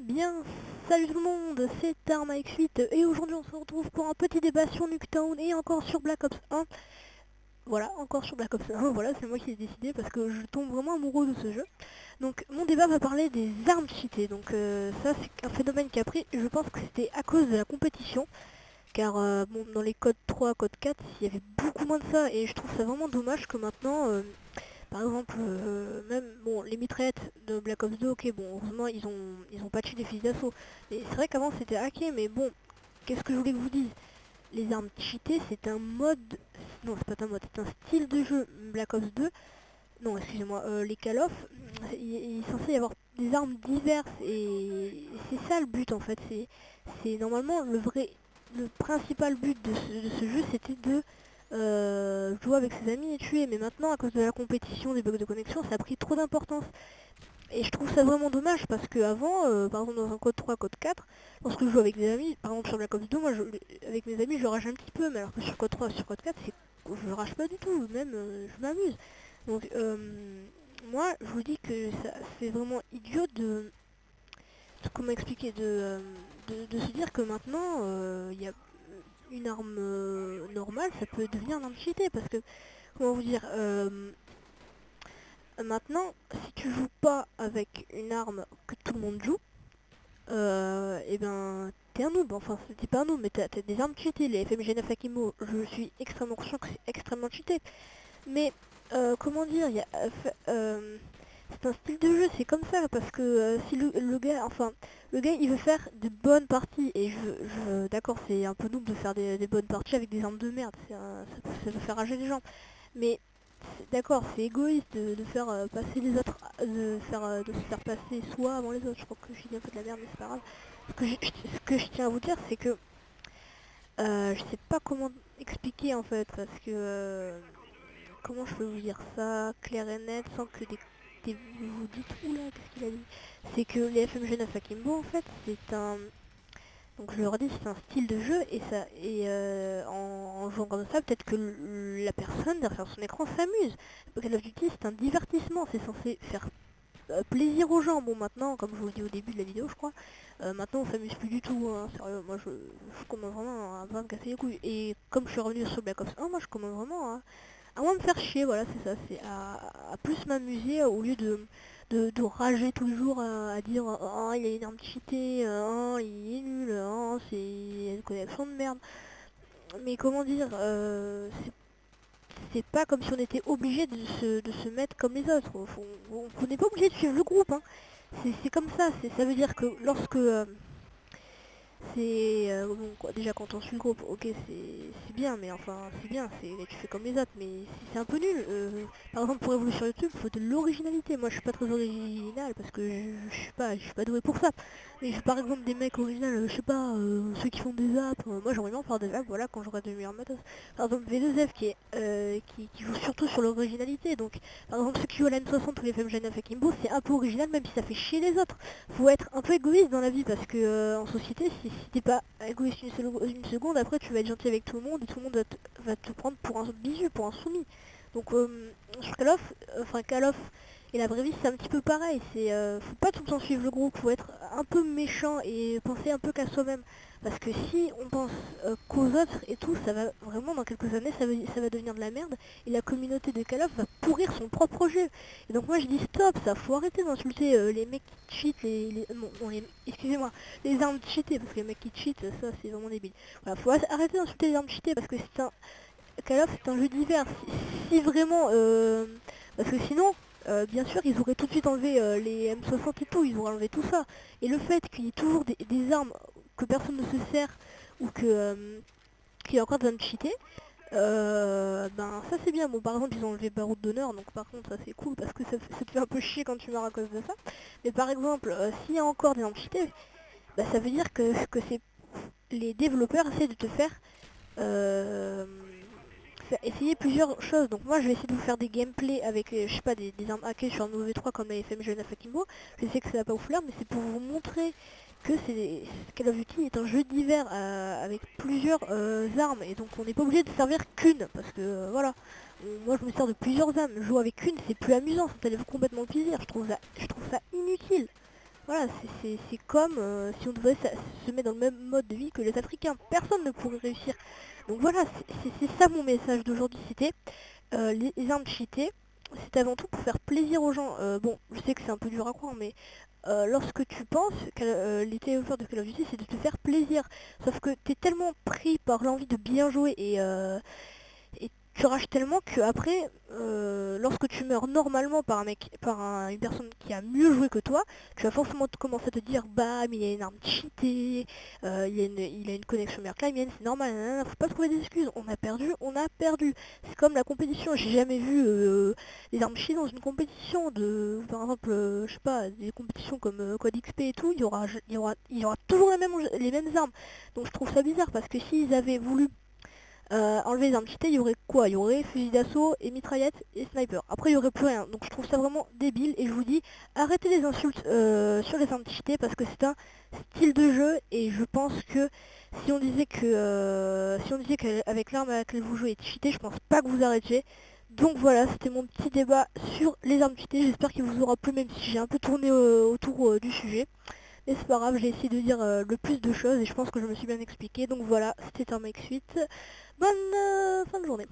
Eh bien, salut tout le monde, c'est ArmaX8 et aujourd'hui on se retrouve pour un petit débat sur Nuketown et encore sur Black Ops 1. Voilà, encore sur Black Ops 1, voilà, c'est moi qui ai décidé parce que je tombe vraiment amoureux de ce jeu. Donc mon débat va parler des armes cheatées, donc ça c'est un phénomène qui a pris, je pense que c'était à cause de la compétition. Car bon, dans les codes 3, code 4, il y avait beaucoup moins de ça et je trouve ça vraiment dommage que maintenant... par exemple, même bon, les mitraillettes de Black Ops 2, ok, bon, heureusement ils ont patché les fusils d'assaut. Mais c'est vrai qu'avant c'était hacké, mais bon, qu'est-ce que je voulais que je vous dise? Les armes cheatées, c'est un mode, non, c'est pas un mode, c'est un style de jeu Black Ops 2. Non, excusez-moi, les Call of, il est censé y avoir des armes diverses et c'est ça le but en fait. C'est normalement le principal but de ce jeu, c'était de jouer avec ses amis et tuer. Mais maintenant, à cause de la compétition, des bugs de connexion, ça a pris trop d'importance. Et je trouve ça vraiment dommage parce que avant, par exemple dans un code 3, code 4, lorsque je joue avec des amis, par exemple sur Black Ops 2, moi avec mes amis je rage un petit peu, mais alors que sur code 3, sur code 4, je rage pas du tout, même je m'amuse. Donc moi je vous dis que c'est vraiment idiot comment expliquer, de se dire que maintenant il y a une arme normale, ça peut devenir une arme cheatée parce que, comment vous dire, maintenant, si tu joues pas avec une arme que tout le monde joue, et ben t'es un noob, enfin t'es pas un noob, mais t'as des armes cheatées, les FMG9 Akimo, je suis extrêmement conscient que c'est extrêmement cheaté, mais comment dire, c'est un style de jeu, c'est comme ça, parce que si le gars il veut faire de bonnes parties, et d'accord c'est un peu noob de faire des bonnes parties avec des armes de merde, ça peut faire rager les gens, mais d'accord, c'est égoïste de faire passer les autres, de se faire passer soi avant les autres. Je crois que je dis un peu de la merde, mais c'est pas grave. Ce que je tiens à vous dire, c'est que je sais pas comment expliquer en fait, parce que comment je peux vous dire ça clair et net sans que vous vous dites oula, qu'est-ce qu'il a dit. C'est que les FMG9 Akimbo en fait, c'est un donc je leur dis c'est un style de jeu et ça en jouant comme ça peut-être que la personne derrière son écran s'amuse. Call of Duty c'est un divertissement, c'est censé faire plaisir aux gens. Bon maintenant comme je vous le dis au début de la vidéo je crois, maintenant on s'amuse plus du tout, hein. Sérieux, moi je commence vraiment à me casser les couilles. Et comme je suis revenu sur Black Ops 1, moi je commence vraiment à moins me faire chier, voilà c'est ça, c'est à plus m'amuser au lieu de rager tous les jours à dire oh il a une arme cheatée, oh il est nul, oh c'est une connexion de merde. Mais comment dire, c'est pas comme si on était obligé de se mettre comme les autres. On n'est pas obligé de suivre le groupe, hein. C'est comme ça, ça veut dire que lorsque c'est bon, quoi, déjà quand on suit le groupe, ok c'est bien, mais enfin c'est bien, tu fais comme les autres, mais c'est un peu nul. Par exemple pour évoluer sur YouTube, il faut de l'originalité. Moi je suis pas très original parce que je suis pas doué pour ça. Mais par exemple des mecs originaux, je sais pas, ceux qui font des apps, moi j'aimerais bien faire des apps, voilà, quand j'aurai de meilleurs matos. Par exemple V2F qui joue surtout sur l'originalité, donc par exemple ceux qui jouent à la M60 ou les FMG9 à Kimbo, c'est un peu original même si ça fait chier les autres. Faut être un peu égoïste dans la vie parce que en société, si t'es pas égoïste une seconde, après tu vas être gentil avec tout le monde et tout le monde va te prendre pour un bisu, pour un soumis. Donc sur Call of et la vraie vie c'est un petit peu pareil. Faut pas tout le temps suivre le groupe, faut être un peu méchant et penser un peu qu'à soi-même. Parce que si on pense qu'aux autres et tout, ça va vraiment dans quelques années ça va devenir de la merde et la communauté de Call of va pourrir son propre jeu. Et donc moi je dis stop, ça faut arrêter d'insulter les mecs qui cheatent, excusez-moi, les armes cheatées, parce que les mecs qui cheatent, ça c'est vraiment débile. Voilà, faut arrêter d'insulter les armes cheatées parce que Call of c'est un jeu divers. Si vraiment, parce que sinon, bien sûr ils auraient tout de suite enlevé les M60 et tout, ils auraient enlevé tout ça. Et le fait qu'il y ait toujours des armes que personne ne se sert ou qu'il y a encore des armes cheatées, ben ça c'est bien. Bon par exemple ils ont enlevé baroud d'honneur, donc par contre ça c'est cool parce que ça te fait un peu chier quand tu meurs à cause de ça. Mais par exemple s'il y a encore des armes cheatées, bah, ça veut dire que c'est les développeurs essaient de te faire essayer plusieurs choses. Donc moi je vais essayer de vous faire des gameplays avec je sais pas des armes hackées sur un mauvais 3 comme la FMG 9 Akimbo. Je sais que ça va pas vous plaire mais c'est pour vous montrer que Call of Duty est un jeu divers avec plusieurs armes et donc on n'est pas obligé de servir qu'une parce que voilà. Moi je me sers de plusieurs armes, jouer avec une c'est plus amusant, ça t'enlève complètement le plaisir, je trouve ça inutile. Voilà, c'est comme si on devait se mettre dans le même mode de vie que les Africains. Personne ne pourrait réussir. Donc voilà, c'est ça mon message d'aujourd'hui. C'était les armes cheatées. C'est avant tout pour faire plaisir aux gens. Bon, je sais que c'est un peu dur à croire, mais lorsque tu penses que les développeurs de Call of Duty, c'est de te faire plaisir. Sauf que t'es tellement pris par l'envie de bien jouer et tu rages tellement que après, lorsque tu meurs normalement par un mec, une personne qui a mieux joué que toi, tu vas forcément commencer à te dire bah mais il y a une arme cheatée, il a une connexion meilleure que la mienne, c'est normal, nanana, faut pas trouver des excuses, on a perdu, on a perdu. C'est comme la compétition, j'ai jamais vu les armes cheatées dans une compétition de par exemple je sais pas, des compétitions comme Code XP et tout, il y aura toujours les mêmes armes. Donc je trouve ça bizarre parce que s'ils avaient voulu enlever les armes cheatées, il y aurait quoi? Il y aurait fusil d'assaut et mitraillette et sniper. Après, il y aurait plus rien. Donc je trouve ça vraiment débile et je vous dis, arrêtez les insultes sur les armes cheatées parce que c'est un style de jeu et je pense que si on disait qu'avec l'arme à laquelle vous jouez est cheatée, je pense pas que vous arrêtiez. Donc voilà, c'était mon petit débat sur les armes cheatées. J'espère qu'il vous aura plu, même si j'ai un peu tourné autour du sujet. Mais c'est pas grave, j'ai essayé de dire le plus de choses et je pense que je me suis bien expliqué. Donc voilà, c'était un mec suite. Bonne fin de journée.